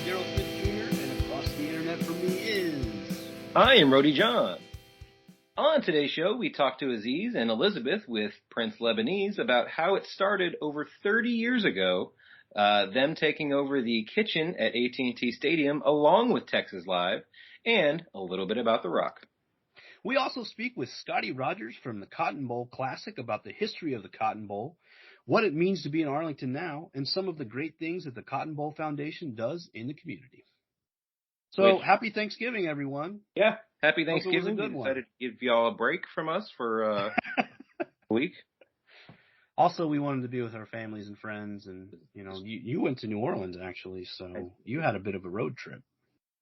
Daryl Smith Jr., and across the internet from me is... I am Rody John. On today's show, we talk to Aziz and Elizabeth with Prince Lebanese about how it started over 30 years ago, them taking over the kitchen at AT&T Stadium along with Texas Live, and a little bit about The Rock. We also speak with Scottie Rodgers from the Cotton Bowl Classic about the history of the Cotton Bowl, what it means to be in Arlington now, and some of the great things that the Cotton Bowl Foundation does in the community. So, happy Thanksgiving, everyone. Yeah, happy Thanksgiving. We decided to give y'all a break from us for a week. Also, we wanted to be with our families and friends, and, you went to New Orleans, actually, so you had a bit of a road trip.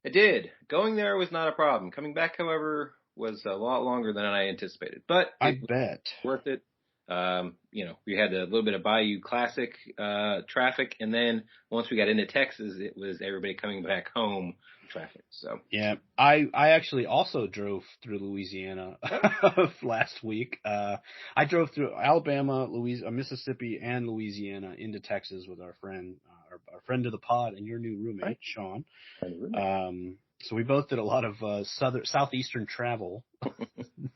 I did. Going there was not a problem. Coming back, however, was a lot longer than I anticipated. But I bet. Worth it. We had a little bit of Bayou Classic traffic, and then once we got into Texas, it was everybody coming back home traffic. So yeah, I actually also drove through Louisiana last week. I drove through Alabama, Mississippi, and Louisiana into Texas with our friend, our friend of the pod, and your new roommate, Sean. So we both did a lot of southeastern travel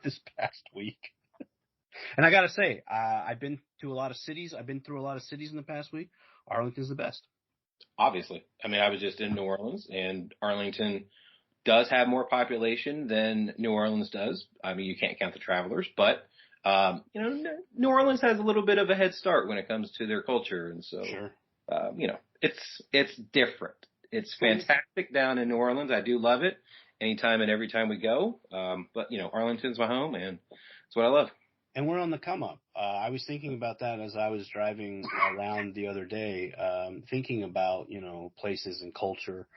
this past week. And I gotta say, I've been to a lot of cities. I've been through a lot of cities in the past week. Arlington's the best. Obviously. I mean, I was just in New Orleans, and Arlington does have more population than New Orleans does. I mean, you can't count the travelers, but, New Orleans has a little bit of a head start when it comes to their culture. And so, sure. It's different. It's fantastic down in New Orleans. I do love it anytime and every time we go. But, Arlington's my home, and it's what I love. And we're on the come up. I was thinking about that as I was driving around the other day, thinking about, places and culture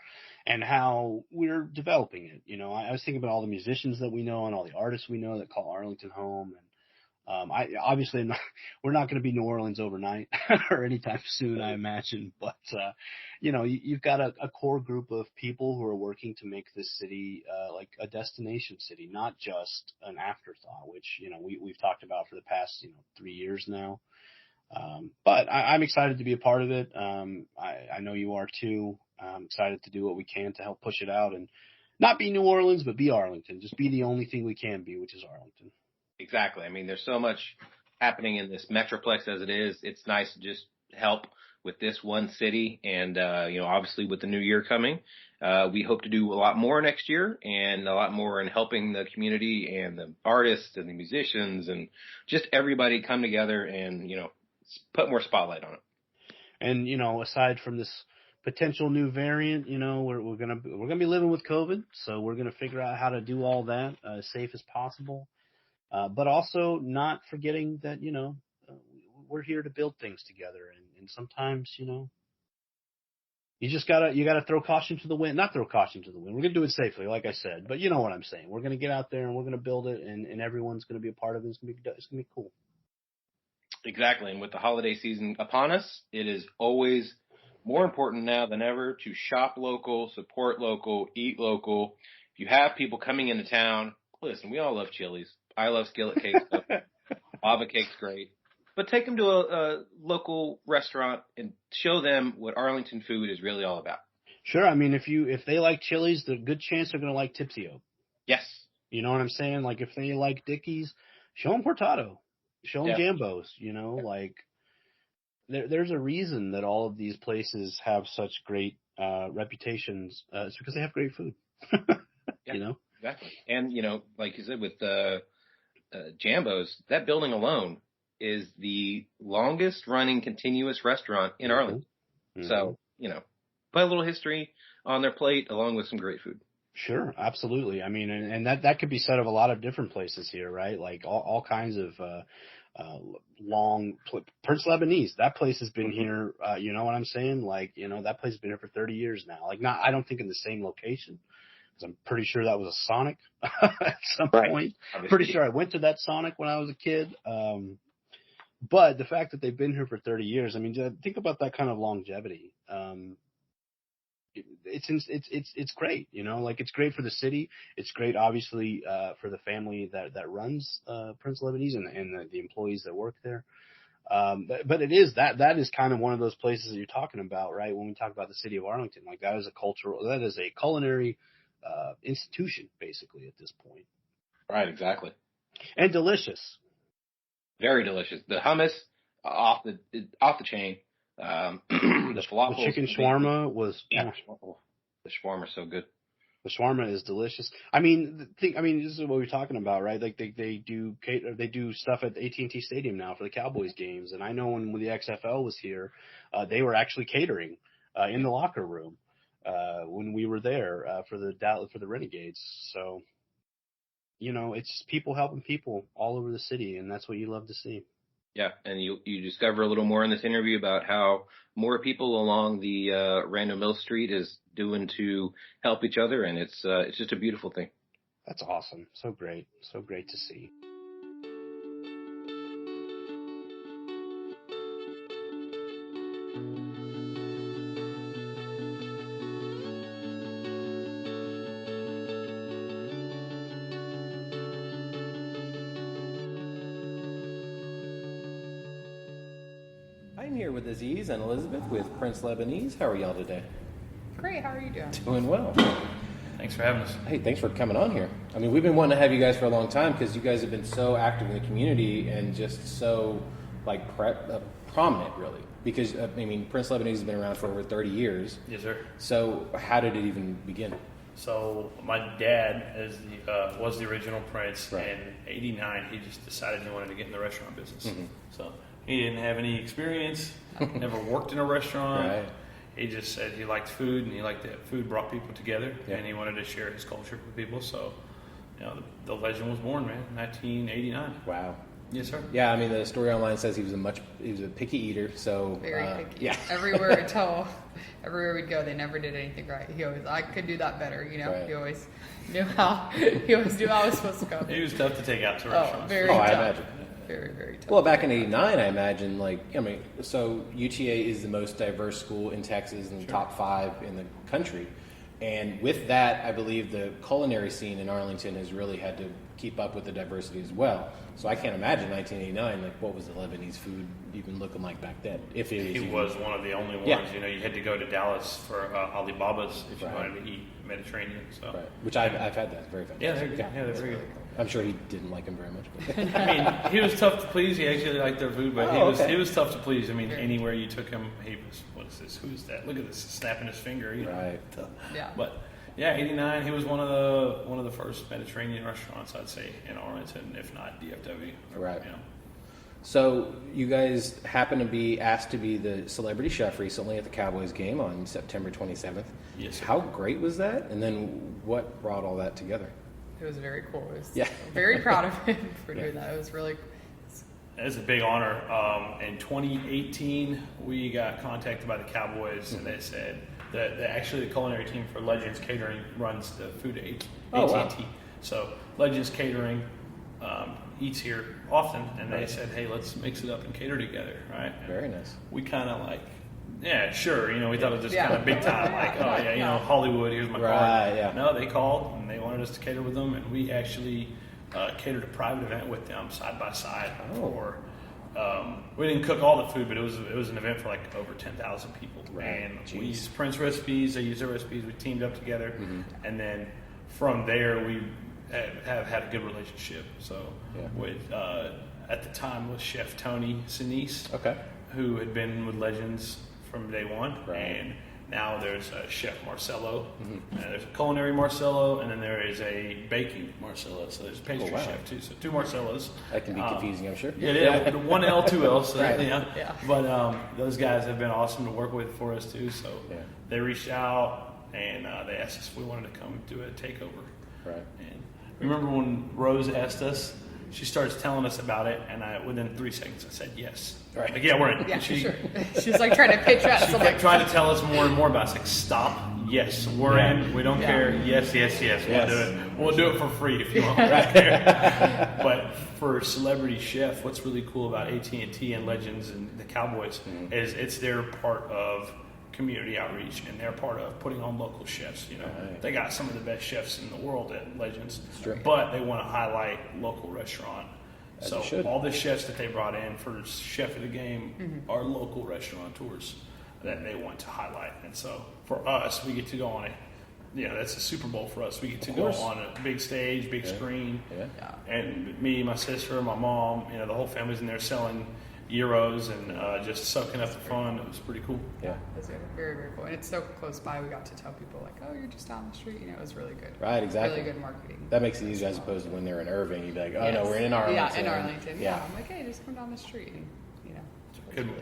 and how we're developing it. I was thinking about all the musicians that we know and all the artists we know that call Arlington home. And we're not going to be New Orleans overnight or anytime soon, I imagine. But, you've got a core group of people who are working to make this city like a destination city, not just an afterthought, which, we've talked about for the past, 3 years now. But I'm excited to be a part of it. I know you are too. I'm excited to do what we can to help push it out and not be New Orleans, but be Arlington. Just be the only thing we can be, which is Arlington. Exactly. I mean, there's so much happening in this metroplex as it is. It's nice to just help with this one city. And, obviously with the new year coming, we hope to do a lot more next year and a lot more in helping the community and the artists and the musicians and just everybody come together and, put more spotlight on it. And, aside from this potential new variant, we're going to be living with COVID. So we're going to figure out how to do all that as safe as possible. But also not forgetting that, we're here to build things together. And sometimes, you just gotta throw caution to the wind, not throw caution to the wind. We're going to do it safely, like I said, but you know what I'm saying. We're going to get out there and we're going to build it and everyone's going to be a part of it. It's going to be cool. Exactly. And with the holiday season upon us, it is always more important now than ever to shop local, support local, eat local. If you have people coming into town, listen, we all love Chili's. I love skillet cake. Lava cake's great. But take them to a local restaurant and show them what Arlington food is really all about. Sure. I mean, if they like Chili's, there's a good chance they're going to like Tipsy-O. Yes. You know what I'm saying? Like, if they like Dickey's, show them Cortado. Show them Jambos, like there's a reason that all of these places have such great reputations. It's because they have great food, Exactly. And, like you said, with the Jambos, that building alone is the longest running continuous restaurant in Arlington. Mm-hmm. So, put a little history on their plate along with some great food. Sure, absolutely. I mean, and that could be said of a lot of different places here, right? Like all kinds of Prince Lebanese. That place has been here. You know what I'm saying? Like, that place has been here for 30 years now. Like, I don't think in the same location. I'm pretty sure that was a Sonic at some point. Obviously. Pretty sure I went to that Sonic when I was a kid. But the fact that they've been here for 30 years, I mean, think about that kind of longevity. It's great, like it's great for the city. It's great, obviously, for the family that runs Prince Lebanese and the employees that work there. But it is that is kind of one of those places that you're talking about, right? When we talk about the city of Arlington, like that is a culinary institution basically at this point. Right, exactly. And delicious. Very delicious. The hummus off the chain. The falafel. The chicken shawarma was. Yeah. The shawarma is so good. The shawarma is delicious. I mean, this is what we're talking about, right? Like they do stuff at AT&T Stadium now for the Cowboys games, and I know when the XFL was here, they were actually catering in the locker room when we were there for the Renegades. So, it's just people helping people all over the city, and that's what you love to see. Yeah, and you discover a little more in this interview about how more people along the Random Mill Street is doing to help each other, and it's just a beautiful thing. That's awesome. So great to see. I'm here with Aziz and Elizabeth with Prince Lebanese. How are y'all today? Great, how are you doing? Doing well. Thanks for having us. Hey, thanks for coming on here. I mean, we've been wanting to have you guys for a long time because you guys have been so active in the community and just so prominent, really. Because Prince Lebanese has been around for over 30 years. Yes, sir. So, how did it even begin? So, my dad was the original Prince. Right. In '89, he just decided he wanted to get in the restaurant business. Mm-hmm. So, he didn't have any experience, never worked in a restaurant. Right. He just said he liked food and he liked that food brought people together, yeah. and he wanted to share his culture with people. So, the legend was born, man, 1989. Wow. Yes, sir. Yeah, I mean, the story online says he was a picky eater, so Very picky. Yeah. Everywhere we'd go, they never did anything right. I could do that better, Right. He always knew how I was supposed to go. He was tough to take out to restaurants. Very I tough. imagine. Very, very tough. Well, back in '89, I imagine, so UTA is the most diverse school in Texas and the top 5 in the country. And with that, I believe the culinary scene in Arlington has really had to keep up with the diversity as well. So I can't imagine 1989, what was the Lebanese food even looking like back then? If it was He even, was one of the only ones. Yeah. You had to go to Dallas for Alibaba's if you Right. wanted to eat Mediterranean. So, right. Which I've had that. It's very fantastic. yeah, they're good. Yeah, they're very good. I'm sure he didn't like him very much. But I mean, he was tough to please. He actually liked their food, but okay. he was tough to please. I mean, anywhere you took him, he was, what is this? Who is that? Look at this, snapping his finger. Right. Yeah. But yeah, '89. He was one of the first Mediterranean restaurants, I'd say, in Arlington, if not DFW. Right. So you guys happen to be asked to be the celebrity chef recently at the Cowboys game on September 27th. Yes, sir. How great was that? And then what brought all that together? It was very cool. Yeah. Very proud of him for doing that. It was really It's a big honor. In 2018, we got contacted by the Cowboys, and they said that actually the culinary team for Legends Catering runs the food at AT&T. Wow. So Legends Catering eats here often, and they said, hey, let's mix it up and cater together, right? And Very nice. we kind of yeah, sure. We thought it was just kind of big time, Hollywood, here's my Right, card. yeah. No, they called, and they wanted us to cater with them, and we actually catered a private event with them side by side for. We didn't cook all the food, but it was an event for over 10,000 people. Right. And Jeez. we used Prince recipes. They used their recipes. We teamed up together, and then from there we have had a good relationship. So with at the time was Chef Tony Sinise, who had been with Legends from day one, and now there's a Chef Marcelo. There's a culinary Marcelo, and then there is a baking Marcelo. So there's a pastry chef too. So 2 Marcelos. That can be confusing, I'm sure. Yeah, 1 L, 2 L. So Right. Yeah. But those guys have been awesome to work with for us too. So they reached out and they asked us if we wanted to come do a takeover. Right. And remember when Rose asked us? She starts telling us about it, and within 3 seconds I said yes. Right. We're in. Yeah, sure. She's trying to pitch us. She kept trying to tell us more and more about it. It's stop. Yes, we're in. We don't care. Yes. We'll do it. We'll do it for free if you want. But for Celebrity Chef, what's really cool about AT&T and Legends and the Cowboys is it's their part of community outreach, and they're part of putting on local chefs. They got some of the best chefs in the world at Legends, but they want to highlight local restaurant So all the chefs that they brought in for Chef of the Game are local restaurateurs that they want to highlight. And so for us, we get to go on it. That's a Super Bowl for us. We get to go on a big stage, big screen. Yeah. And me, my sister, my mom, the whole family's in there selling gyros and just soaking up the fun. It was pretty cool. Yeah. It was very, very cool. And it's so close by, we got to tell people like, oh, you're just down the street. It was really good. Right, exactly. Really good marketing. That makes it easier as opposed to when they're in Irving. You'd be like, oh, no, we're in Arlington. Yeah, in Arlington. Yeah. I'm like, hey, just come down the street. And,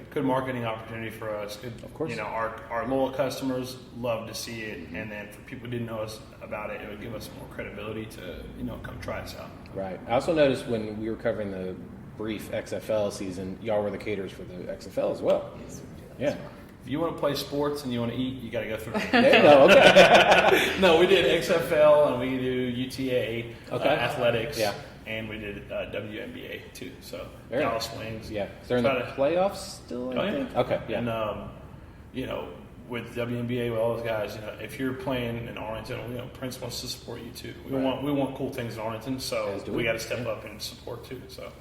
Good marketing opportunity for us. Good, of course. Our loyal customers love to see it, and then for people who didn't know us about it, it would give us more credibility to come try us out. Right. I also noticed when we were covering the brief XFL season, y'all were the caterers for the XFL as well. Yes, yeah. If you want to play sports and you want to eat, you got to go through it. There you go. Okay. No, we did XFL and we do UTA athletics. Yeah. And we did WNBA too. So Dallas Wings. Yeah. They're in the playoffs still, I think? Yeah. Okay. Yeah. And with WNBA, with all those guys, if you're playing in Arlington, Prince wants to support you too. We want cool things in Arlington, so we got to step up and support too. So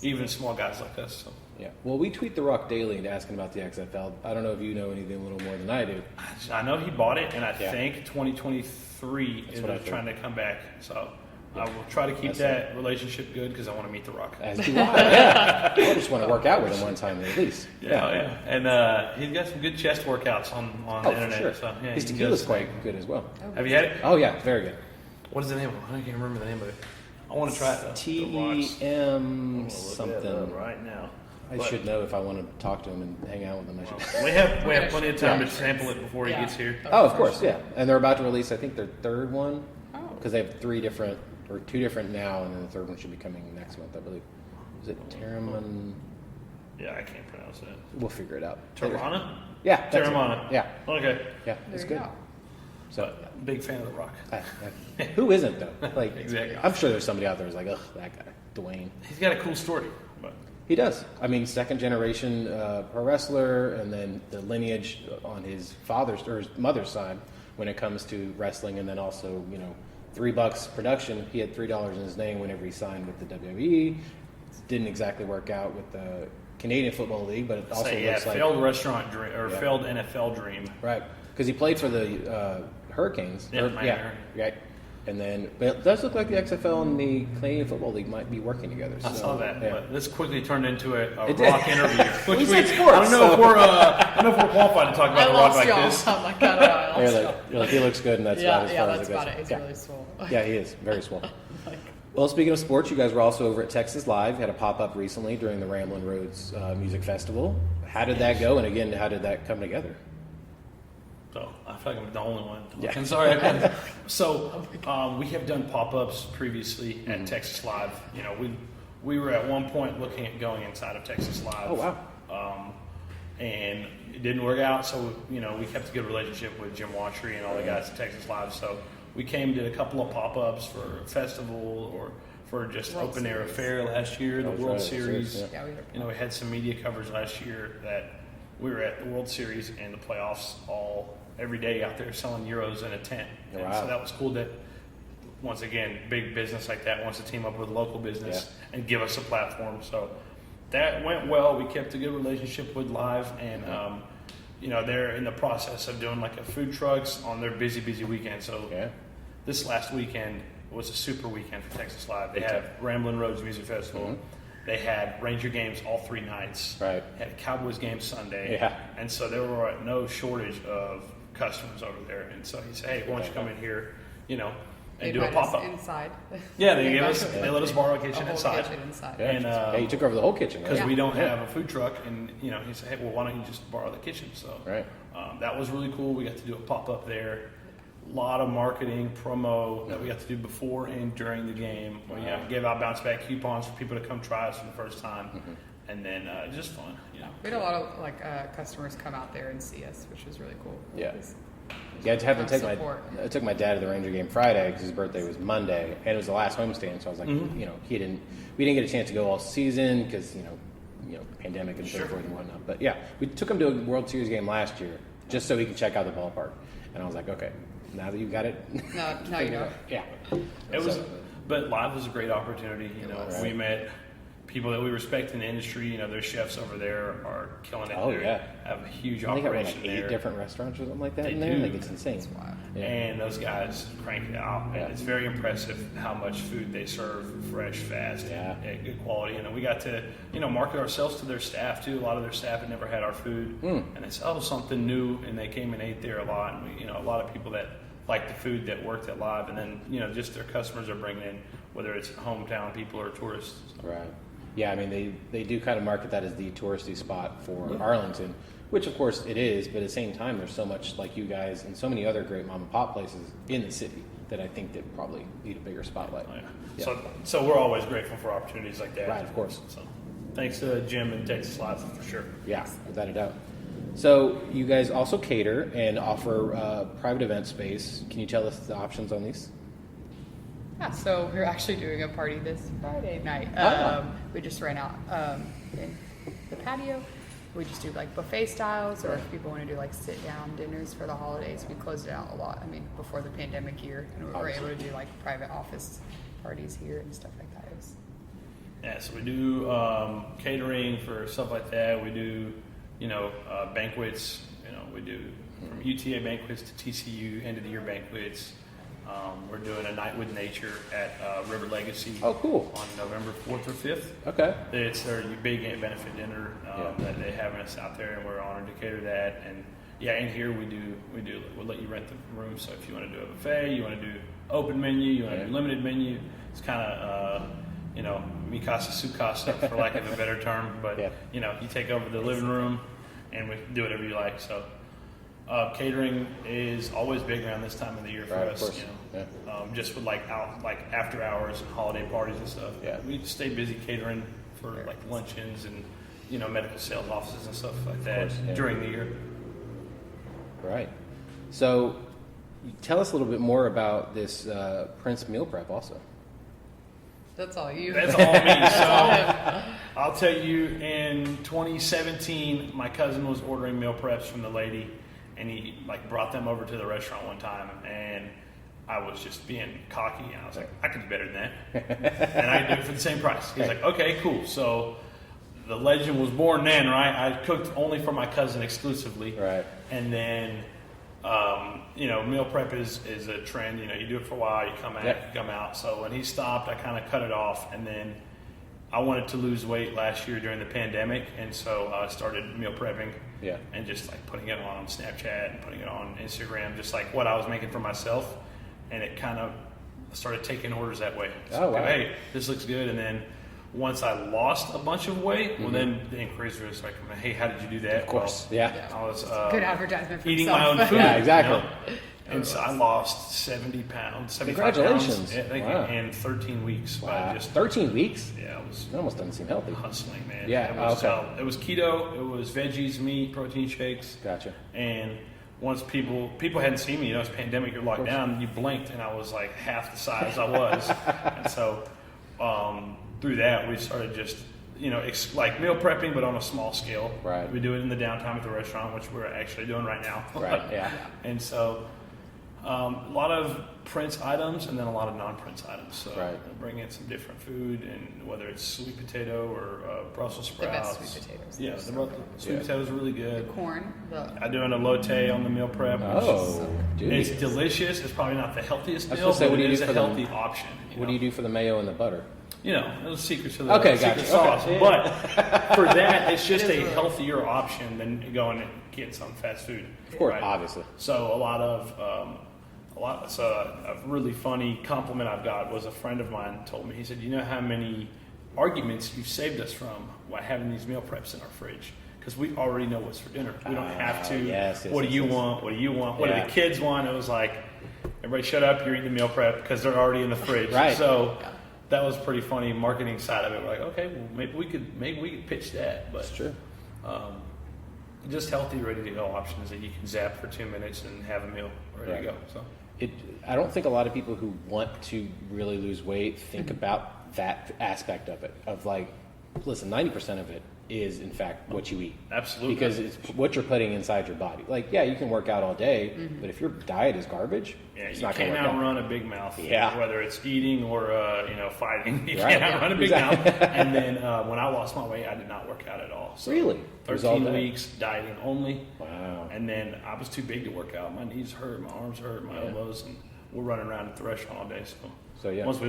even small guys like us. So. Yeah. Well, we tweet The Rock daily asking about the XFL. I don't know if you know anything a little more than I do. I know he bought it, and I think 2023 is trying to come back. So. I will try to keep that relationship good because I want to meet The Rock. As do I. Yeah. I just want to work out with him one time at least. Yeah. And he's got some good chest workouts on the internet. Sure. So, his tequila's quite good as well. Have you had it? Oh, yeah. Very good. What is the name of it? I can't remember the name of it. I want to try it. TEM something. Right now. I should know if I want to talk to him and hang out with him. We have plenty of time to sample it before he gets here. Oh, of course, yeah. And they're about to release, I think, their third one because they have two different now, and then the third one should be coming next month, I believe. Is it Terramon? Yeah, I can't pronounce that. We'll figure it out. Terramana? Yeah. Terramana. Yeah. Okay. Yeah, it's good. So, big fan of The Rock. Who isn't, though? Like, exactly. I'm sure there's somebody out there who's like, ugh, that guy, Dwayne. He's got a cool story. But. He does. I mean, second generation pro wrestler, and then the lineage on his father's or his mother's side when it comes to wrestling, and then also, $3 production. He had $3 in his name whenever he signed with the WWE. Didn't exactly work out with the Canadian Football League, but it also looks like failed restaurant dream or failed NFL dream. Right, because he played for the Hurricanes. Right. And then, but it does look like the XFL and the Canadian Football League might be working together. I saw that, but this quickly turned into a Rock interview. Which sports, I don't know if we're qualified to talk about The Rock like this. I'm like, I like, he looks good, and that's about as far as it goes. Yeah, that's about it. He's really swole. Yeah, he is very swole. Well, speaking of sports, you guys were also over at Texas Live. You had a pop-up recently during the Ramblin' Roads Music Festival. How did that go? And again, how did that come together? So I feel like I'm the only one. I'm sorry. So we have done pop-ups previously at Texas Live. We were at one point looking at going inside of Texas Live. Oh wow! And it didn't work out. So we kept a good relationship with Jim Watry and all the guys at Texas Live. So we came to a couple of pop-ups for a festival or for just World open air Series. affair last year. The World Series. Yeah, we had some media coverage last year that we were at the World Series and the playoffs every day out there selling euros in a tent. And so that was cool that, once again, big business like that wants to team up with local business and give us a platform. So that went well. We kept a good relationship with Live, and they're in the process of doing like a food trucks on their busy weekend. So this last weekend was a super weekend for Texas Live. They had Ramblin' Roads Music Festival. Mm-hmm. They had Ranger games all 3 nights. Right. Had a Cowboys game Sunday. Yeah. And so there were no shortage of customers over there. And so he said, hey, why don't you come in here, and do a pop-up. Inside. Yeah, they let us borrow a kitchen inside. And you took over the whole kitchen. Because we don't have a food truck. And, he said, hey, well, why don't you just borrow the kitchen? So that was really cool. We got to do a pop-up there. A lot of marketing, promo that we got to do before and during the game. We gave out bounce back coupons for people to come try us for the first time. Mm-hmm. And then just fun. We had a lot of customers come out there and see us, which was really cool. Yeah. Yeah, I took my dad to the Ranger game Friday because his birthday was Monday, and it was the last homestand. So I was like, we didn't get a chance to go all season because pandemic and so forth and whatnot. But yeah, we took him to a World Series game last year just so he could check out the ballpark, and I was like, okay, now that you got it, now you know. Yeah, it was. But Live was a great opportunity. We met people that we respect in the industry. You know, their chefs over there are killing it. Oh, They yeah. have a huge They got operation like 8 there. different restaurants or something like that They in there. do. Like, it's insane. Yeah. And those guys crank it out. Yeah. And it's very impressive how much food they serve, fresh, fast, Yeah. and good quality. And then we got to, market ourselves to their staff too. A lot of their staff had never had our food, and they said, "Oh, something new," and they came and ate there a lot. And we, a lot of people that like the food that worked at Live, and then just their customers are bringing in, whether it's hometown people or tourists. Right. Yeah, I mean, they do kind of market that as the touristy spot for Arlington, which of course it is, but at the same time, there's so much like you guys and so many other great mom and pop places in the city that I think that probably need a bigger spotlight. Oh, yeah. Yeah. So we're always grateful for opportunities like that. Right, of course. So thanks to Jim and Texas Live for sure. Yeah, without a doubt. So you guys also cater and offer private event space. Can you tell us the options on these? Yeah, so we're actually doing a party this Friday night. We just ran out in the patio. We just do like buffet styles, or if people want to do like sit down dinners for the holidays, we closed it out a lot. I mean, before the pandemic year, and we were able to do like private office parties here and stuff like that. Yeah, so we do catering for stuff like that. We do, banquets. We do from UTA banquets to TCU end of the year banquets. We're doing a night with nature at River Legacy. Oh, cool. On November 4th or 5th. Okay. It's their big benefit dinner that they have us out there, and we're honored to cater that. And yeah, in here we'll let you rent the room. So if you want to do a buffet, you want to do open menu, you want to do limited menu, it's kind of mi casa su casa for lack of a better term. But you take over the living room, and we do whatever you like. So. Catering is always big around this time of the year for us. Just with like after hours and holiday parties and stuff. Yeah. We stay busy catering for like luncheons and medical sales offices and stuff like that during the year. Right. So, tell us a little bit more about this Prince meal prep also. That's all you. That's all me. So I'll tell you, in 2017, my cousin was ordering meal preps from the lady. And he brought them over to the restaurant one time, and I was just being cocky, and I was like, I could do better than that, and I could do it for the same price. He's like, okay, cool. So the legend was born then, right? I cooked only for my cousin exclusively, right? And then, meal prep is a trend. You do it for a while, you come out. So when he stopped, I kind of cut it off, and then I wanted to lose weight last year during the pandemic, and so I started meal prepping. Yeah. And just putting it on Snapchat and putting it on Instagram, just like what I was making for myself. And it kind of started taking orders that way. So, wow. Hey, this looks good. And then once I lost a bunch of weight, well, then the inquiries were just like, hey, how did you do that? Of course. Well, I was good advertisement for eating yourself. my own food. Yeah, exactly. And so I lost 70 pounds, 75 Congratulations. pounds Wow. in 13 weeks. Wow. Just 13 weeks? Yeah, it was. That almost doesn't seem healthy. Hustling, man. Yeah, It was keto. It was veggies, meat, protein shakes. Gotcha. And once people hadn't seen me, it's pandemic, you're locked down, you blinked, and I was like half the size I was. And so through that, we started just, like meal prepping, but on a small scale. Right. We do it in the downtime at the restaurant, which we're actually doing right now. Right, yeah. And so a lot of Prince items and then a lot of non-Prince items. So bring in some different food, and whether it's sweet potato or Brussels sprouts. The best sweet potatoes. Yeah, sweet potatoes are really good. The corn. I do an elote on the meal prep. Dude. It's delicious. It's probably not the healthiest I was meal, gonna say, but what do it you is do a for the- healthy option. What do you do for the mayo and the butter? Those secrets to the Okay, secret gotcha. sauce. Okay. But for that, it's just It is a really healthier option than going and getting some fast food. Of course, obviously. So a really funny compliment I've got was a friend of mine told me. He said, "You know how many arguments you've saved us from by having these meal preps in our fridge? Because we already know what's for dinner. We don't have to. What do you want? What do you want? What do the kids want?" It was like, everybody shut up. You're eating the meal prep because they're already in the fridge. Right. So that was pretty funny marketing side of it. We're like, okay, well maybe we could pitch that. But That's true. Just healthy, ready to go options that you can zap for 2 minutes and have a meal ready to go. So. I don't think a lot of people who want to really lose weight think about that aspect of it. Of like, listen, 90% of it is in fact what you eat. Absolutely. Because it's what you're putting inside your body. Like, yeah, you can work out all day, but if your diet is garbage, it's not going to work out. You can't outrun a big mouth. Yeah. Whether it's eating or, fighting. You Right. can't outrun a big mouth. And then when I lost my weight, I did not work out at all. So Really? 13 weeks dieting only. Wow. And then I was too big to work out. My knees hurt, my arms hurt, my elbows, and we're running around at the restaurant all day. So yeah. Once I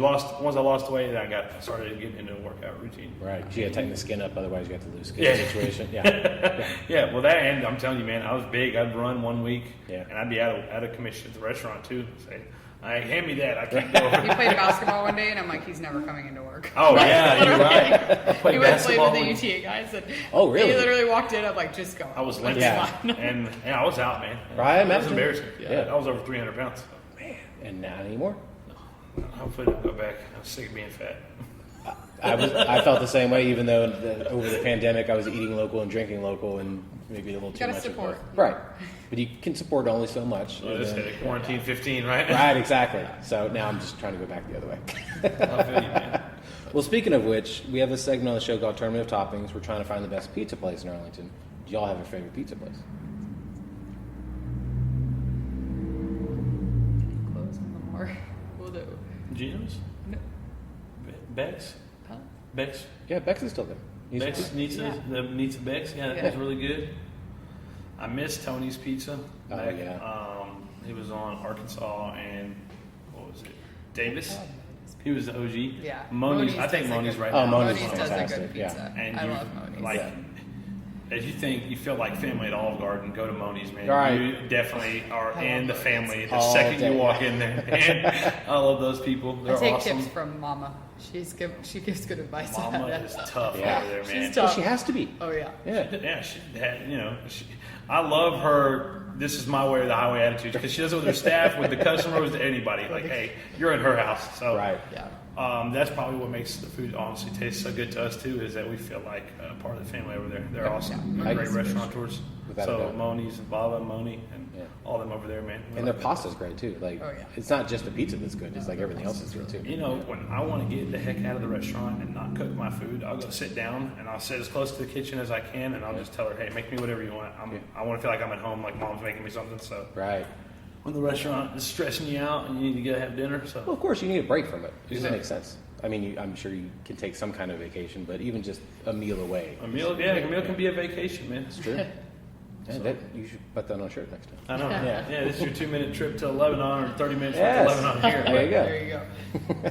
lost weight, then I started getting into a workout routine. Right. You got to tighten the skin up, otherwise you got the loose skin situation. Yeah. Yeah. Well, that and I'm telling you, man, I was big. I'd run 1 week, and I'd be out of commission at the restaurant too. Say, hand me that. I can't go. He played basketball one day, and I'm like, he's never coming into work. Oh yeah, you're right. He went and played with the UTA guys. And oh really? He literally walked in. I'm like, just go. I was limping, and I was out, man. Right. It was embarrassing. Yeah. I was over 300 pounds. Man, and not anymore. Hopefully, I'll go back. I'm sick of being fat. I felt the same way, even though over the pandemic I was eating local and drinking local, and maybe a little too much. Support. Right, but you can support only so much. Well, just hit quarantine 15, right? Right, exactly. So now I'm just trying to go back the other way. I feel you, man. Well, speaking of which, we have a segment on the show called Tournament of Toppings. We're trying to find the best pizza place in Arlington. Do y'all have a favorite pizza place? Close on the more. We'll do. Geno's? No. Bex? Huh? Bex? Yeah, Bex is still there. Bex, Nizza, the Nizza Bex? Yeah, that was really good. I miss Tony's Pizza. Oh, back. yeah. He was on Arkansas and, what was it? Davis? He was the OG. Yeah. Moni's, I think Moni's right Oh, now. Moni's Moni's does a fantastic, good pizza. And I you, love Moni's. Like, as you feel like family at Olive Garden, go to Moni's, man. Right. You definitely are in the family the All second day. you walk in there. And I love those people. They're I take awesome. tips from Mama. She gives good advice. Mama on is tough Yeah. over there, man. She's Well, tough. she has to be. Oh yeah. Yeah. Yeah, she had, I love her. This is my way or the highway attitude because she does it with her staff, with the customers, with anybody. Like, hey, you're in her house, so Right. Yeah. That's probably what makes the food honestly taste so good to us too. Is that we feel like part of the family over there. They're awesome, Yeah. great restaurateurs. Without a So doubt. Moni's and Baba, Moni, and all them over there, man. We And their love it. pasta's great too. Like, Oh, yeah. it's not just the pizza that's good; it's like everything else is good too. When I want to get the heck out of the restaurant and not cook my food, I'll go sit down and I'll sit as close to the kitchen as I can, and I'll just tell her, "Hey, make me whatever you want. I want to feel like I'm at home, like Mom's making me something." So Right. when the restaurant is stressing you out and you need to go have dinner, so Well, of course, you need a break from it. It doesn't Exactly. make sense. I mean, I'm sure you can take some kind of vacation, but even just a meal away. a meal can be a vacation, man. It's true. Yeah, you should put that on a shirt next time. I know. Yeah. Yeah, this is your 2-minute trip to Lebanon or 30 minutes Yes. from Lebanon here. There you go. There you go.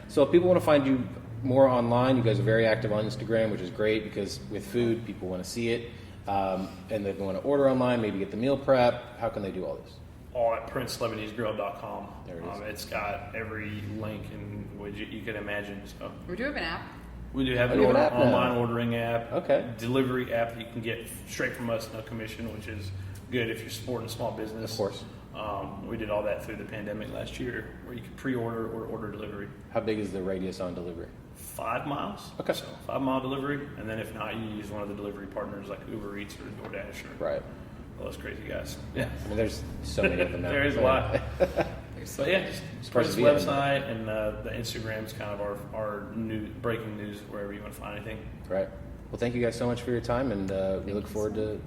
So if people want to find you more online, you guys are very active on Instagram, which is great because with food, people want to see it. And they want to order online, maybe get the meal prep. How can they do all this? All at PrinceLebaneseGrill.com. There it is. It's got every link and what you could imagine. So We do have an app. we do have Oh, an you have an app now. online ordering app. Okay. Delivery app that you can get straight from us, no commission, which is good if you're supporting a small business. Of course. We did all that through the pandemic last year, where you could pre-order or order delivery. How big is the radius on delivery? 5 miles. Okay. So 5-mile delivery, and then if not, you use one of the delivery partners like Uber Eats or DoorDash or Right. all those crazy guys. Yeah. I mean, there's so many of them now. There is a lot. So yeah, just Parts Prince's of the website and the Instagram's kind of our new breaking news wherever you want to find anything. Right. Well, thank you guys so much for your time, and we look forward to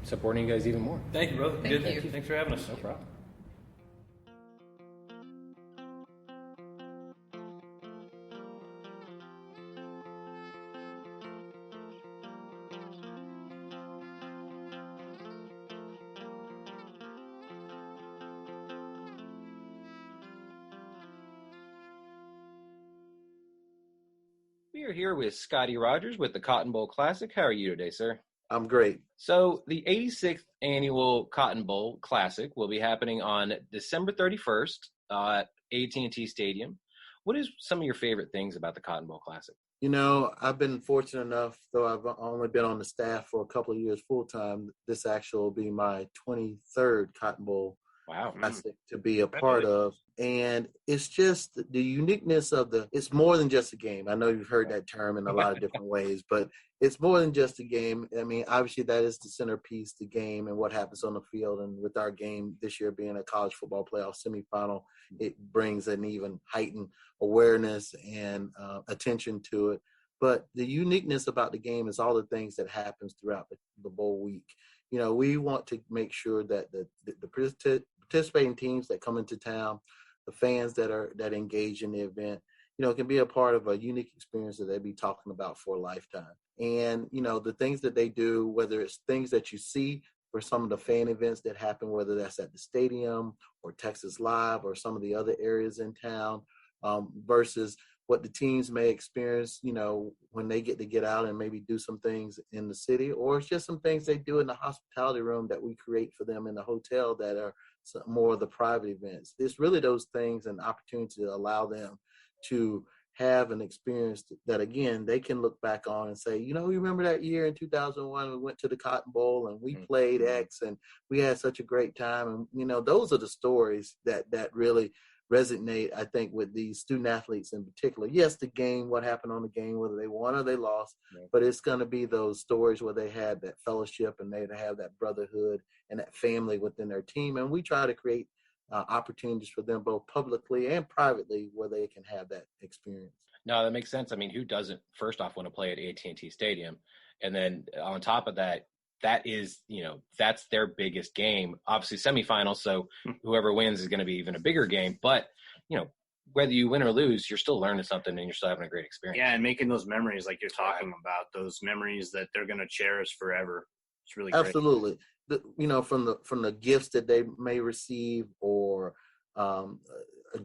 supporting you guys even more. Thank you, brother. Thank Good. you. Thanks for having us. No problem. We are here with Scottie Rodgers with the Cotton Bowl Classic. How are you today, sir? I'm great. So the 86th annual Cotton Bowl Classic will be happening on December 31st at AT&T Stadium. What is some of your favorite things about the Cotton Bowl Classic? You know, I've been fortunate enough, though I've only been on the staff for a couple of years full time. This actually will be my 23rd Cotton Bowl Wow. Classic to be a part of. And it's just the uniqueness of it's more than just a game. I know you've heard that term in a lot of different ways, but it's more than just a game. I mean, obviously that is the centerpiece, the game and what happens on the field. And with our game this year being a college football playoff semifinal, it brings an even heightened awareness and attention to it. But the uniqueness about the game is all the things that happens throughout the bowl week. We want to make sure that the participating teams that come into town, the fans that engage in the event, can be a part of a unique experience that they'll be talking about for a lifetime. And, the things that they do, whether it's things that you see for some of the fan events that happen, whether that's at the stadium or Texas Live or some of the other areas in town, versus what the teams may experience, when they get out and maybe do some things in the city, or it's just some things they do in the hospitality room that we create for them in the hotel that are more of the private events. It's really those things and opportunity to allow them to have an experience that, again, they can look back on and say, you remember that year in 2001, we went to the Cotton Bowl and we played X and we had such a great time. And, those are the stories that really resonate, I think, with these student athletes in particular. Yes, the game, what happened on the game, whether they won or they lost, but it's going to be those stories where they had that fellowship and they have that brotherhood and that family within their team. And we try to create opportunities for them both publicly and privately where they can have that experience. No, that makes sense. I mean, who doesn't, first off, want to play at AT&T Stadium? And then on top of that, that is, that's their biggest game. Obviously, semifinals, so whoever wins is going to be even a bigger game. But, whether you win or lose, you're still learning something and you're still having a great experience. Yeah, and making those memories like you're talking about, those memories that they're going to cherish forever. It's really great. Absolutely. From the gifts that they may receive, or a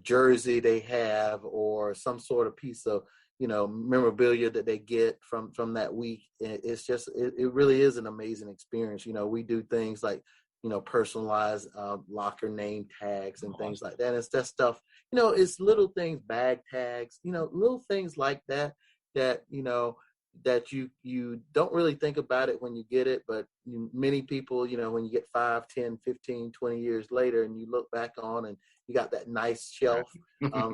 jersey they have, or some sort of piece of memorabilia that they get from that week. It's just it really is an amazing experience. We do things like personalized locker name tags and things like that. It's that stuff. It's little things, bag tags. Little things like that that you don't really think about it when you get it, but many people, when you get 5, 10, 15, 20 years later and you look back on and you got that nice shelf,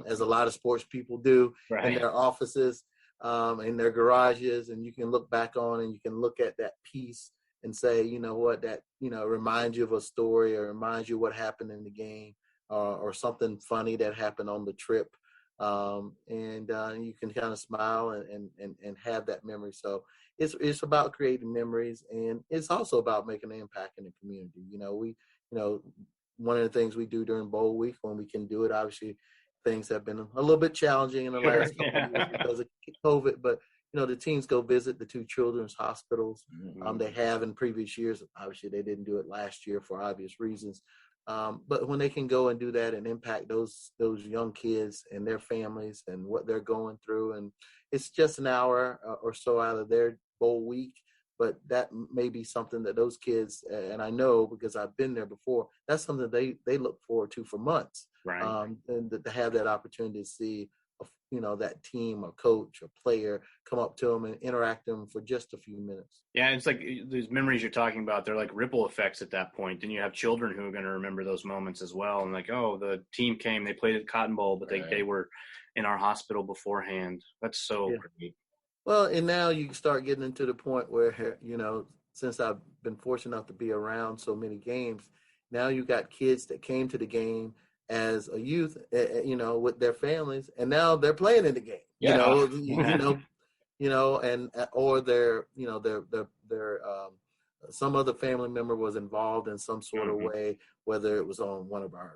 as a lot of sports people do in their offices, in their garages, and you can look back on and you can look at that piece and say, what, that, reminds you of a story or reminds you what happened in the game, or something funny that happened on the trip. And you can kind of smile and have that memory. So it's about creating memories, and it's also about making an impact in the community. One of the things we do during bowl week when we can do it, obviously things have been a little bit challenging in the last couple of years because of COVID, but the teams go visit the 2 children's hospitals. They have in previous years. Obviously they didn't do it last year for obvious reasons. But when they can go and do that and impact those young kids and their families and what they're going through, and it's just an hour or so out of their bowl week, but that may be something that those kids, and I know because I've been there before, that's something they look forward to for months. Right. And to have that opportunity to see, that team or coach or player come up to them and interact them for just a few minutes. Yeah, it's like these memories you're talking about, they're like ripple effects at that point. Then you have children who are going to remember those moments as well. And like, oh, the team came, they played at Cotton Bowl, but they were in our hospital beforehand. That's so great. Well, and now you start getting into the point where, since I've been fortunate enough to be around so many games, now you got kids that came to the game as a youth, with their families, and now they're playing in the game. And or their some other family member was involved in some sort of way, whether it was on one of our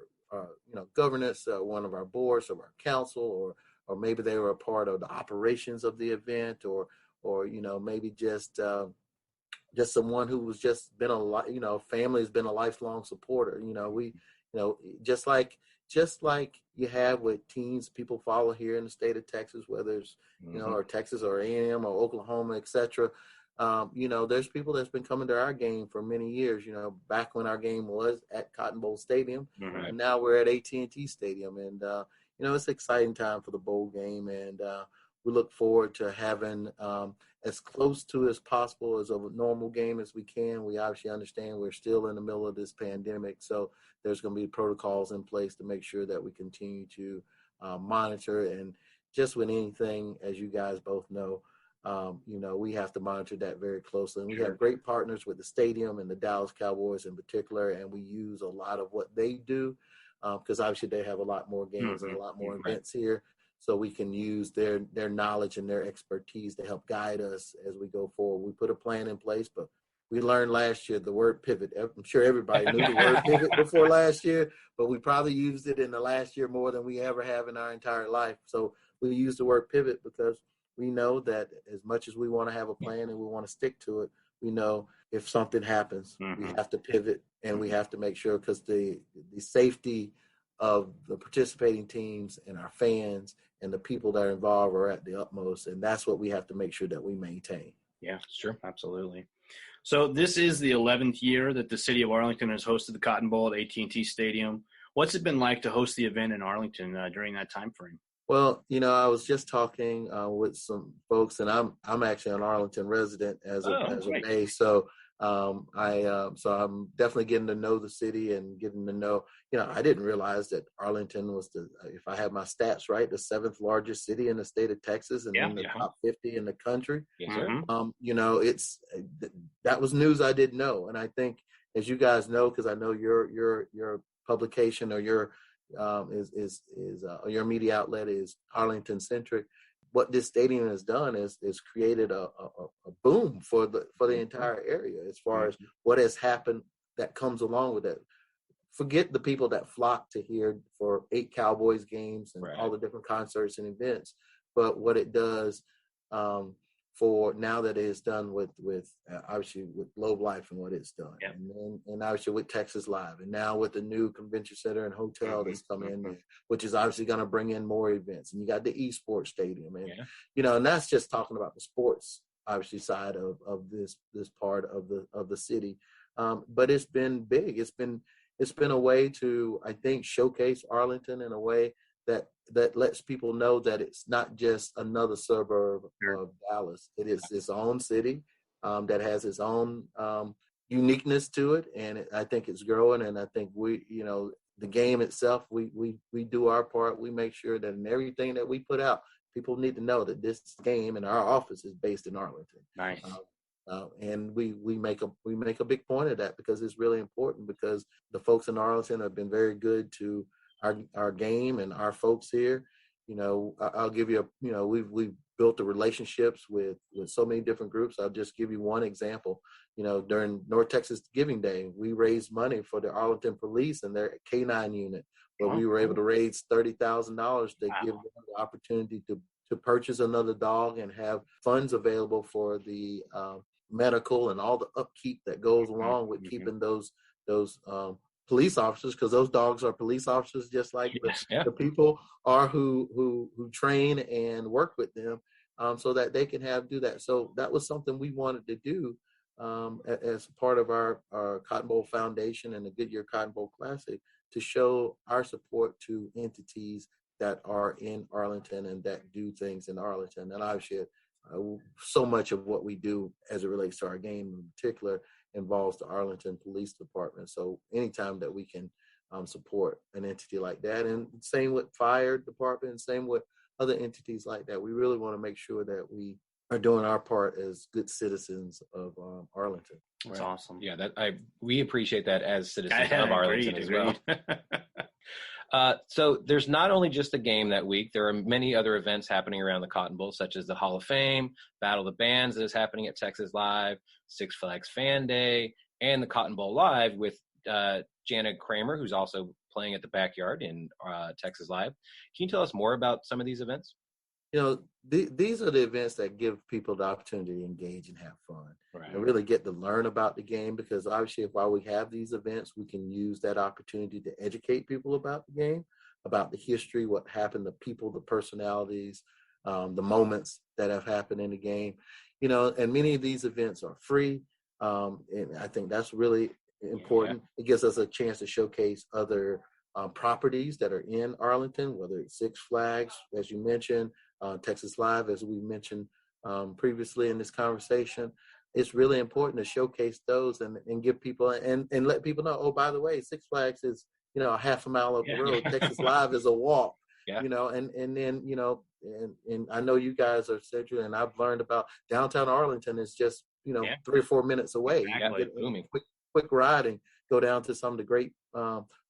governance, one of our boards of our council, or maybe they were a part of the operations of the event, or maybe just someone who was just been family has been a lifelong supporter. Just like you have with teams people follow here in the state of Texas, whether it's, or Texas or A&M or Oklahoma, et cetera. There's people that's been coming to our game for many years, back when our game was at Cotton Bowl Stadium, and now we're at AT&T Stadium. And, it's an exciting time for the bowl game. And we look forward to having as close to as possible as a normal game as we can. We obviously understand we're still in the middle of this pandemic, so there's going to be protocols in place to make sure that we continue to monitor. And just with anything, as you guys both know, we have to monitor that very closely. And we have great partners with the stadium and the Dallas Cowboys in particular, and we use a lot of what they do because obviously they have a lot more games and a lot more events here. so we can use their knowledge and their expertise to help guide us as we go forward. We put a plan in place, but we learned last year the word pivot. I'm sure everybody knew the word pivot before last year, but we probably used it in the last year more than we ever have in our entire life. So we use the word pivot because we know that as much as we want to have a plan and we want to stick to it, we know if something happens, we have to pivot, and we have to make sure, because the safety of the participating teams and our fans and the people that are involved are at the utmost, and that's what we have to make sure that we maintain. Yeah, sure, absolutely. So this is the 11th year that the city of Arlington has hosted the Cotton Bowl at AT&T Stadium. What's it been like to host the event in Arlington during that time frame? Well, I was just talking with some folks, and I'm actually an Arlington resident as of May, so I'm definitely getting to know the city and getting to know. I didn't realize that Arlington was if I have my stats right, the 7th largest city in the state of Texas, and in the top 50 in the country. Yes, sir. It's that was news I didn't know, and I think, as you guys know, because I know your publication or your your media outlet is Arlington centric. What this stadium has done is created a boom for the entire area as far as what has happened that comes along with it. Forget the people that flock to here for 8 Cowboys games and all the different concerts and events, but what it does for now that it is done with obviously with Globe Life and what it's done, and obviously with Texas Live, and now with the new convention center and hotel that's coming in there, which is obviously going to bring in more events, and you got the esports stadium, and and that's just talking about the sports obviously side of this part of the city, but it's been big. It's been a way to, I think, showcase Arlington in a way that lets people know that it's not just another suburb of Dallas. It is its own city that has its own uniqueness to it, and I think it's growing. And I think the game itself, we do our part. We make sure that in everything that we put out, people need to know that this game and our office is based in Arlington. Nice. And we make a big point of that, because it's really important, because the folks in Arlington have been very good to our game and our folks here. I'll give you we've built the relationships with so many different groups. I'll just give you one example. During North Texas Giving Day, we raised money for the Arlington Police and their K9 unit, where we were able to raise $30,000 to give them the opportunity to purchase another dog and have funds available for the medical and all the upkeep that goes along with keeping those police officers, because those dogs are police officers just like the people are who train and work with them, so that they can do that. So that was something we wanted to do as part of our Cotton Bowl Foundation and the Goodyear Cotton Bowl Classic, to show our support to entities that are in Arlington and that do things in Arlington. And obviously so much of what we do as it relates to our game in particular involves the Arlington Police Department. So anytime that we can support an entity like that, and same with fire department, same with other entities like that, we really want to make sure that we are doing our part as good citizens of Arlington. That's awesome. Yeah, we appreciate that as citizens of Arlington as well. So there's not only just a game that week, there are many other events happening around the Cotton Bowl, such as the Hall of Fame, Battle of the Bands that is happening at Texas Live, Six Flags Fan Day, and the Cotton Bowl Live with Jana Kramer, who's also playing at the Backyard in Texas Live. Can you tell us more about some of these events? These are the events that give people the opportunity to engage and have fun, and really get to learn about the game, because obviously while we have these events, we can use that opportunity to educate people about the game, about the history, what happened, the people, the personalities, the moments that have happened in the game, and many of these events are free. And I think that's really important. It gives us a chance to showcase other properties that are in Arlington, whether it's Six Flags, as you mentioned, Texas Live, as we mentioned previously in this conversation. It's really important to showcase those and give people and let people know, oh, by the way, Six Flags is, a half a mile up the road. Texas Live is a walk, and then, and I know you guys are central, and I've learned about downtown Arlington is just, 3 or 4 minutes away. Exactly. Quick ride and go down to some of the great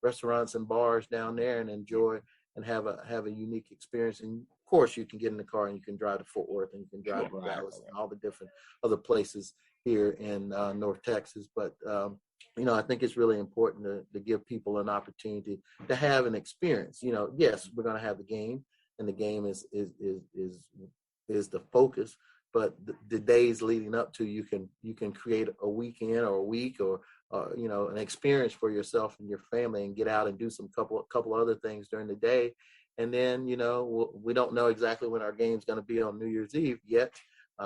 restaurants and bars down there and enjoy and have a unique experience. And course, you can get in the car and you can drive to Fort Worth and you can drive to Dallas and all the different other places here in North Texas. But I think it's really important to give people an opportunity to have an experience. Yes, we're going to have the game, and the game is the focus. But the days leading up to, you can create a weekend or a week or an experience for yourself and your family, and get out and do some couple other things during the day. And then we don't know exactly when our game's going to be on New Year's Eve yet.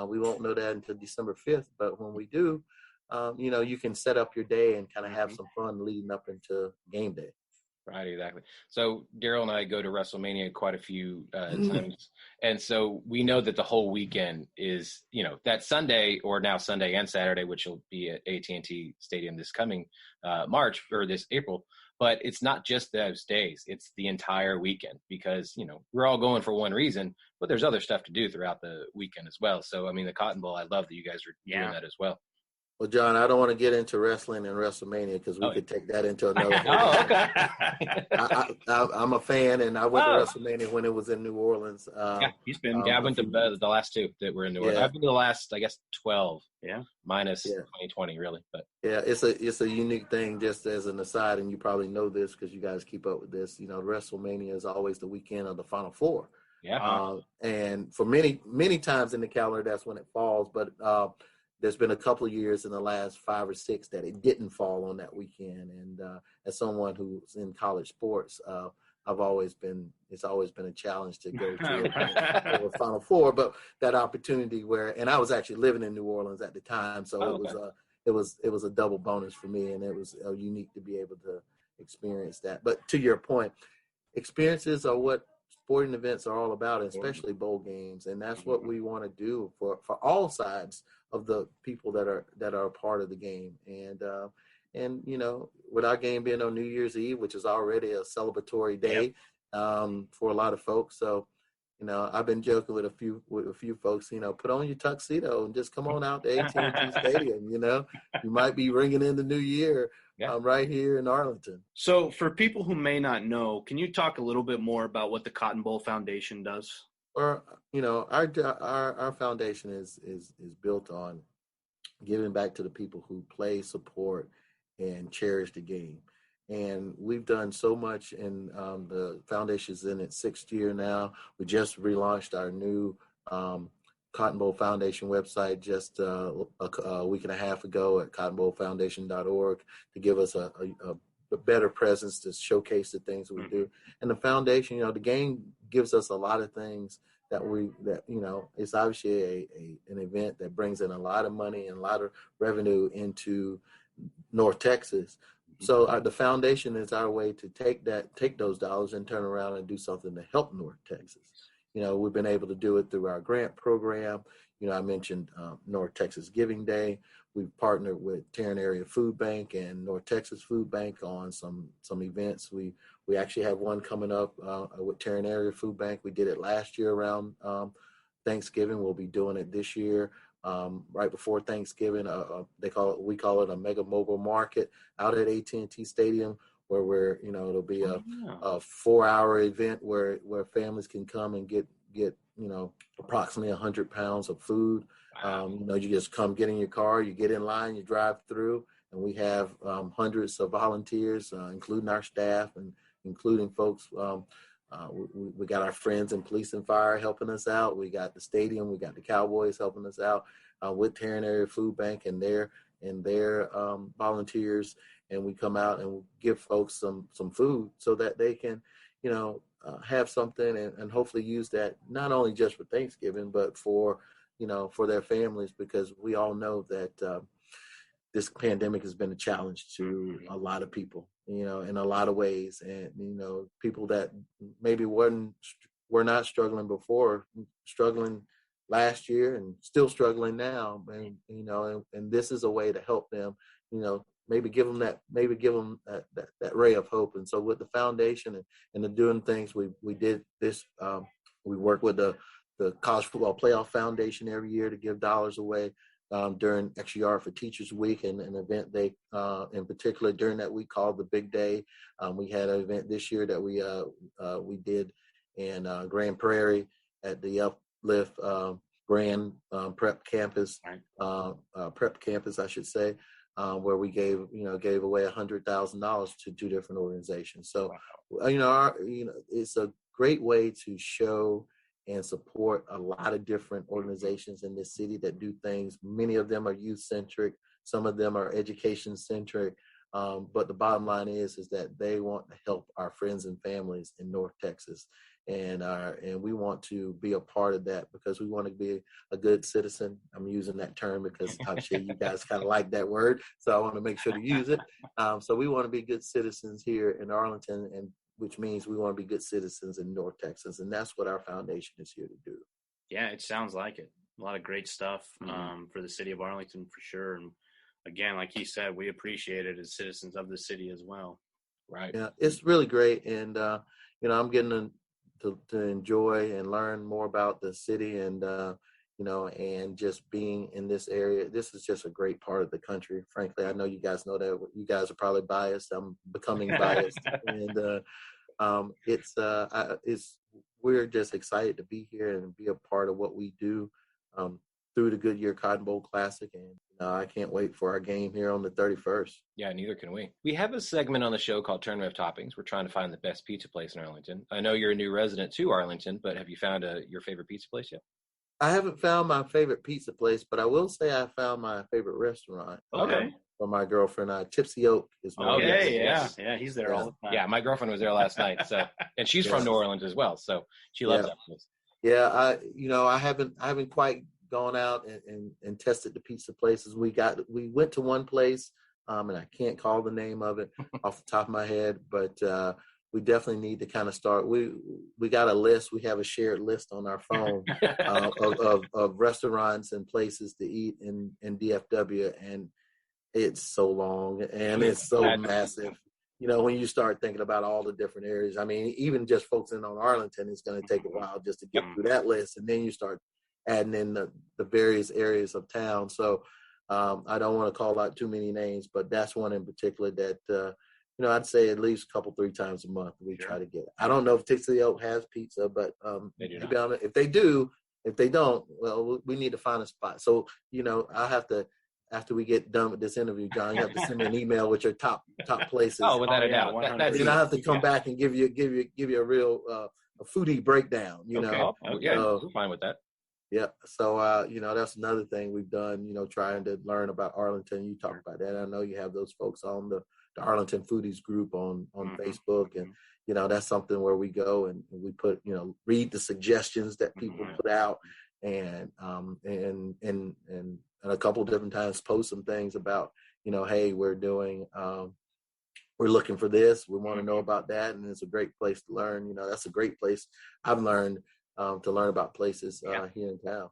We won't know that until December 5th. But when we do, you can set up your day and kind of have some fun leading up into game day. Right, exactly. So Daryl and I go to WrestleMania quite a few times, and so we know that the whole weekend is, that Sunday, or now Sunday and Saturday, which will be at AT&T Stadium this coming March, or this April. But it's not just those days; it's the entire weekend, because we're all going for one reason, but there's other stuff to do throughout the weekend as well. So I mean, the Cotton Bowl, I love that you guys are doing that as well. Well, John, I don't want to get into wrestling and WrestleMania, because we could take that into another. Okay. I'm a fan, and I went to WrestleMania when it was in New Orleans. He's been. I went to the last two that were in New Orleans. I've been to the last, I guess, 12. Yeah. Minus 2020, really. But yeah, it's a unique thing. Just as an aside, and you probably know this because you guys keep up with this. WrestleMania is always the weekend of the Final Four. Yeah. And for many times in the calendar, that's when it falls. But there's been a couple of years in the last 5 or 6 that it didn't fall on that weekend. And as someone who's in college sports, it's always been a challenge to go to a Final Four. But that opportunity and I was actually living in New Orleans at the time, so it was a double bonus for me, and it was unique to be able to experience that. But to your point, experiences are what sporting events are all about, especially bowl games, and that's what we want to do for all sides of the people that are a part of the game. And with our game being on New Year's Eve, which is already a celebratory day for a lot of folks, so I've been joking with a few folks, put on your tuxedo and just come on out to AT&T Stadium. You might be ringing in the new year right here in Arlington. So for people who may not know, can you talk a little bit more about what the Cotton Bowl Foundation does? Or our foundation is built on giving back to the people who play, support, and cherish the game. And we've done so much, and the foundation's in its 6th year now. We just relaunched our new Cotton Bowl Foundation website just a week and a half ago at cottonbowlfoundation.org to give us a better presence to showcase the things that we do. And the foundation, the game gives us a lot of things that it's obviously an event that brings in a lot of money and a lot of revenue into North Texas. So the foundation is our way to take those dollars and turn around and do something to help North Texas. We've been able to do it through our grant program. I mentioned North Texas Giving Day. We've partnered with Tarrant Area Food Bank and North Texas Food Bank on some events. We actually have one coming up with Tarrant Area Food Bank. We did it last year around Thanksgiving. We'll be doing it this year. Right before Thanksgiving, we call it a mega mobile market out at AT&T Stadium, where it'll be a 4-hour event where families can come and get approximately 100 pounds of food. You just come get in your car, you get in line, you drive through, and we have hundreds of volunteers, including our staff and including folks. We got our friends in police and fire helping us out. We got the stadium, we got the Cowboys helping us out with Tarrant Area Food Bank and their volunteers, and we come out and give folks some food so that they can have something and hopefully use that not only just for Thanksgiving but for their families, because we all know that this pandemic has been a challenge to a lot of people, in a lot of ways. And, people that maybe were not struggling before, struggling last year and still struggling now. And, and this is a way to help them, maybe give them that ray of hope. And so with the foundation and the doing things, we did this, we work with the College Football Playoff Foundation every year to give dollars away. During Extra Yard for Teachers Week, and an event they in particular during that week called the Big Day. We had an event this year that we did in Grand Prairie, at the Uplift brand prep campus, prep campus, I should say, where we gave away $100,000 to 2 different organizations. So, it's a great way to show and support a lot of different organizations in this city that do things. Many of them are youth centric. Some of them are education centric. But the bottom line is that they want to help our friends and families in North Texas. And we want to be a part of that because we want to be a good citizen. I'm using that term because I'm sure you guys kind of like that word, so I want to make sure to use it. So we want to be good citizens here in Arlington, and which means we want to be good citizens in North Texas, and that's what our foundation is here to do. Yeah, it sounds like it. A lot of great stuff for the city of Arlington for sure. And again, like he said, we appreciate it as citizens of the city as well. Right. Yeah, it's really great, and I'm getting to enjoy and learn more about the city, and and just being in this area. This is just a great part of the country. Frankly, I know you guys know that. You guys are probably biased. I'm becoming biased, and we're just excited to be here and be a part of what we do through the Goodyear Cotton Bowl Classic, and I can't wait for our game here on the 31st. Yeah, neither can we. We have a segment on the show called Tournament of Toppings. We're trying to find the best pizza place in Arlington. I know you're a new resident to Arlington, but have you found your favorite pizza place yet? I haven't found my favorite pizza place, but I will say I found my favorite restaurant. Okay. For my girlfriend, Tipsy Oak is my yeah, he's there all the time. Yeah, my girlfriend was there last night, and she's from New Orleans as well, so she loves that place. Yeah, I haven't quite gone out and tested the pizza places. We went to one place, and I can't call the name of it off the top of my head, but we definitely need to kind of start. We got a list. We have a shared list on our phone of restaurants and places to eat in DFW, and it's so long and it's so massive. When you start thinking about all the different areas, I mean, even just focusing on Arlington, it's going to take a while just to get through that list, and then you start adding in the various areas of town. So I don't want to call out too many names, but that's one in particular that I'd say at least a couple, 3 times a month we try to get. I don't know if Tipsy Oak has pizza, but if they do, if they don't, well, we need to find a spot. So I'll have to, after we get done with this interview, John, you have to send me an email with your top places. Oh, without a doubt. And I have to come back and give you a real a foodie breakdown. We're fine with that. Yeah. So, that's another thing we've done, trying to learn about Arlington. You talk about that. I know you have those folks on the Arlington Foodies group on Facebook. And, that's something where we go and we put, read the suggestions that people put out and a couple of different times post some things about, hey, we're doing, we're looking for this. We want to know about that. And it's a great place to learn. That's a great place I've learned to learn about places here in town.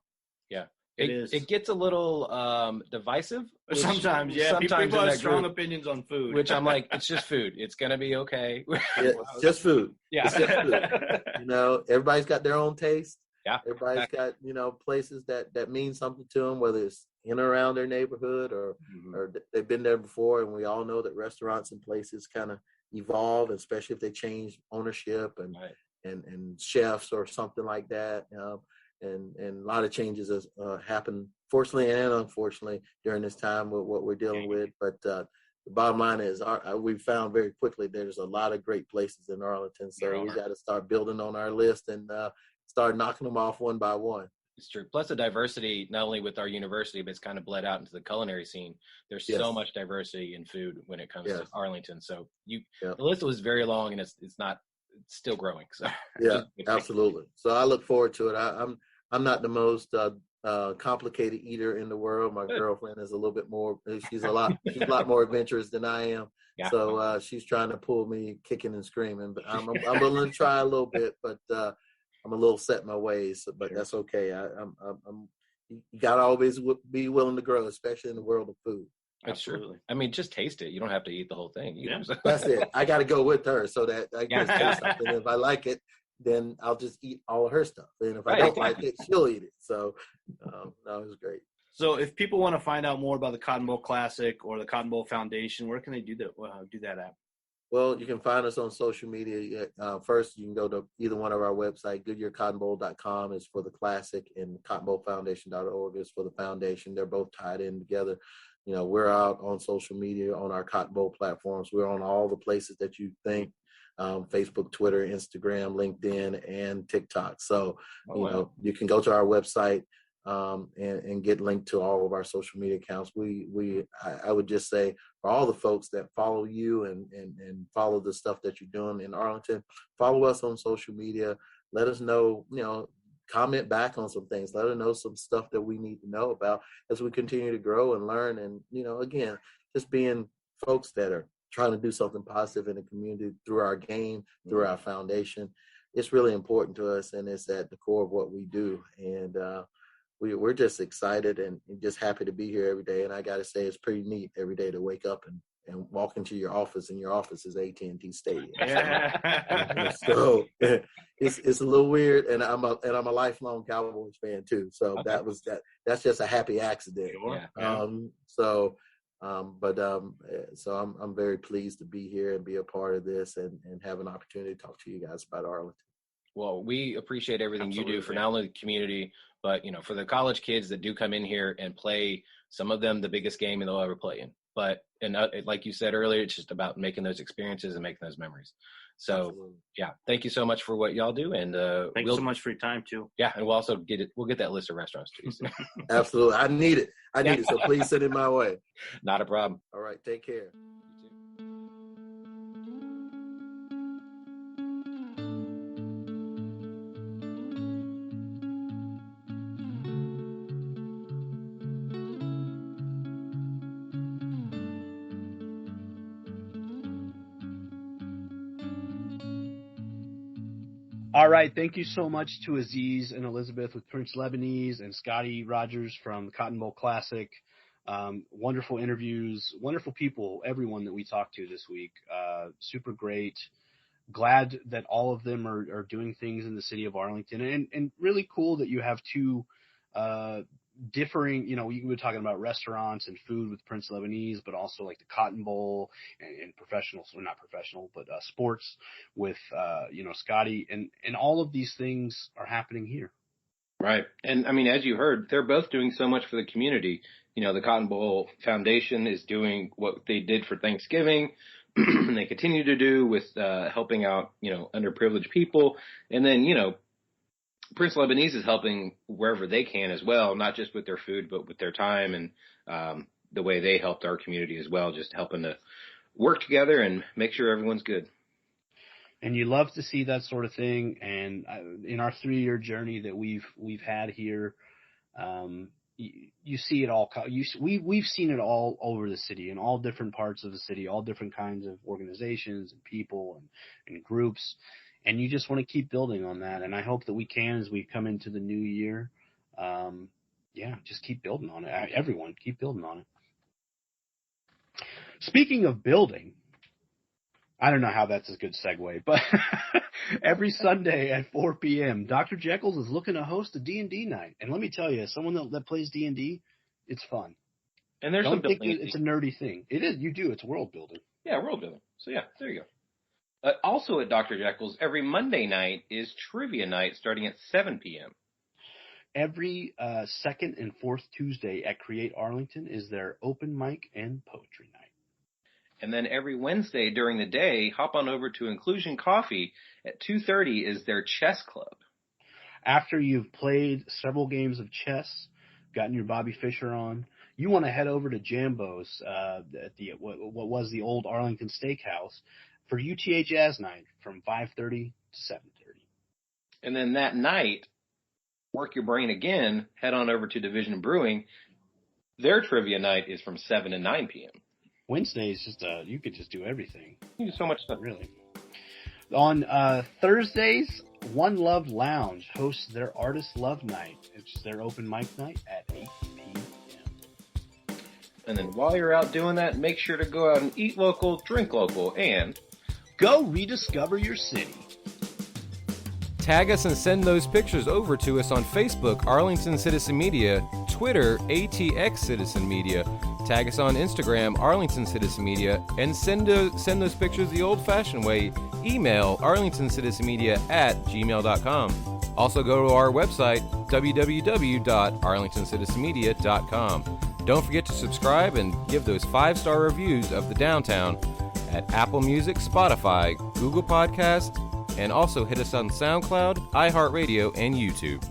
Yeah. It gets a little divisive. Sometimes, people have strong opinions on food. Which I'm like, it's just food. It's going to be okay. It's just food. Yeah. It's just food. Everybody's got their own taste. Yeah. Everybody's got, places that mean something to them, whether it's in or around their neighborhood or they've been there before. And we all know that restaurants and places kind of evolve, especially if they change ownership and chefs or something like that. And a lot of changes has happened, fortunately and unfortunately, during this time with what we're dealing with. But the bottom line is we found very quickly there's a lot of great places in Arlington. So we got to start building on our list and start knocking them off one by one. It's true. Plus the diversity, not only with our university, but it's kind of bled out into the culinary scene. There's so much diversity in food when it comes to Arlington. So the list was very long and it's still growing. So absolutely. So I look forward to it. I'm not the most complicated eater in the world. My girlfriend is a little bit more. She's a lot more adventurous than I am. Yeah. So she's trying to pull me kicking and screaming. But I'm willing to try a little bit. But I'm a little set in my ways. But that's okay. You gotta always be willing to grow, especially in the world of food. Absolutely. I mean, just taste it. You don't have to eat the whole thing. That's it. I got to go with her so that I can taste something. If I like it, then I'll just eat all of her stuff. And if I don't like it, she'll eat it. So that was great. So if people want to find out more about the Cotton Bowl Classic or the Cotton Bowl Foundation, where can they do that at? Well, you can find us on social media. First, you can go to either one of our websites. GoodyearCottonBowl.com is for the classic, and CottonBowlFoundation.org is for the foundation. They're both tied in together. We're out on social media on our Cotton Bowl platforms. We're on all the places that you think, Facebook, Twitter, Instagram, LinkedIn, and TikTok. So, you can go to our website and get linked to all of our social media accounts. I would just say, for all the folks that follow you and follow the stuff that you're doing in Arlington, follow us on social media. Let us know, comment back on some things. Let us know some stuff that we need to know about as we continue to grow and learn. And, again, just being folks that are trying to do something positive in the community through our game, through our foundation. It's really important to us, and it's at the core of what we do. And we're just excited and just happy to be here every day. And I got to say, it's pretty neat every day to wake up and walk into your office, and your office is AT&T Stadium. So it's a little weird, and I'm a lifelong Cowboys fan too. So that's just a happy accident. So I'm very pleased to be here and be a part of this and have an opportunity to talk to you guys about Arlington. Well, we appreciate everything you do for not only the community, but for the college kids that do come in here and play, some of them the biggest game they'll ever play in. But like you said earlier, it's just about making those experiences and making those memories. So thank you so much for what y'all do, and thank you so much for your time too. Yeah, and we'll also we'll get that list of restaurants too. So. Absolutely, I need it. So please send it my way. Not a problem. All right, take care. All right. Thank you so much to Aziz and Elizabeth with Prince Lebanese and Scottie Rodgers from the Cotton Bowl Classic. Wonderful interviews, wonderful people, everyone that we talked to this week. Super great. Glad that all of them are doing things in the city of Arlington, and really cool that you have two differing, you were talking about restaurants and food with Prince Lebanese, but also like the Cotton Bowl and professional, or not professional, but sports with, Scottie, and all of these things are happening here. Right. And I mean, as you heard, they're both doing so much for the community. The Cotton Bowl Foundation is doing what they did for Thanksgiving and they continue to do with helping out, underprivileged people. And then, Prince Lebanese is helping wherever they can as well, not just with their food, but with their time and the way they helped our community as well, just helping to work together and make sure everyone's good. And you love to see that sort of thing. And in our 3-year journey that we've had here, you see it all. We've seen it all over the city, in all different parts of the city, all different kinds of organizations and people and groups. And you just want to keep building on that. And I hope that we can as we come into the new year. Just keep building on it. Everyone, keep building on it. Speaking of building, I don't know how that's a good segue, but every Sunday at 4 p.m., Dr. Jekyll's is looking to host a D&D night. And let me tell you, as someone that plays D&D, it's fun. And there's Don't think it's a nerdy thing. It is. You do. It's world building. Yeah, world building. So, there you go. Also at Dr. Jekyll's, every Monday night is trivia night starting at 7 p.m. Every second and fourth Tuesday at Create Arlington is their open mic and poetry night. And then every Wednesday during the day, hop on over to Inclusion Coffee at 2:30 is their chess club. After you've played several games of chess, gotten your Bobby Fischer on, you want to head over to Jambo's at what was the old Arlington Steakhouse for UTA Jazz Night from 5:30 to 7:30. And then that night, work your brain again, head on over to Division Brewing. Their trivia night is from 7 to 9 p.m. Wednesday is just you could just do everything. You do so much stuff. Really. On Thursdays, One Love Lounge hosts their Artist Love Night. It's their open mic night at 8 p.m. And then while you're out doing that, make sure to go out and eat local, drink local, and go rediscover your city. Tag us and send those pictures over to us on Facebook, Arlington Citizen Media, Twitter, ATX Citizen Media. Tag us on Instagram, Arlington Citizen Media, and send those pictures the old-fashioned way. Email arlingtoncitizenmedia@gmail.com. Also go to our website, www.arlingtoncitizenmedia.com. Don't forget to subscribe and give those 5-star reviews of the downtown at Apple Music, Spotify, Google Podcasts, and also hit us on SoundCloud, iHeartRadio, and YouTube.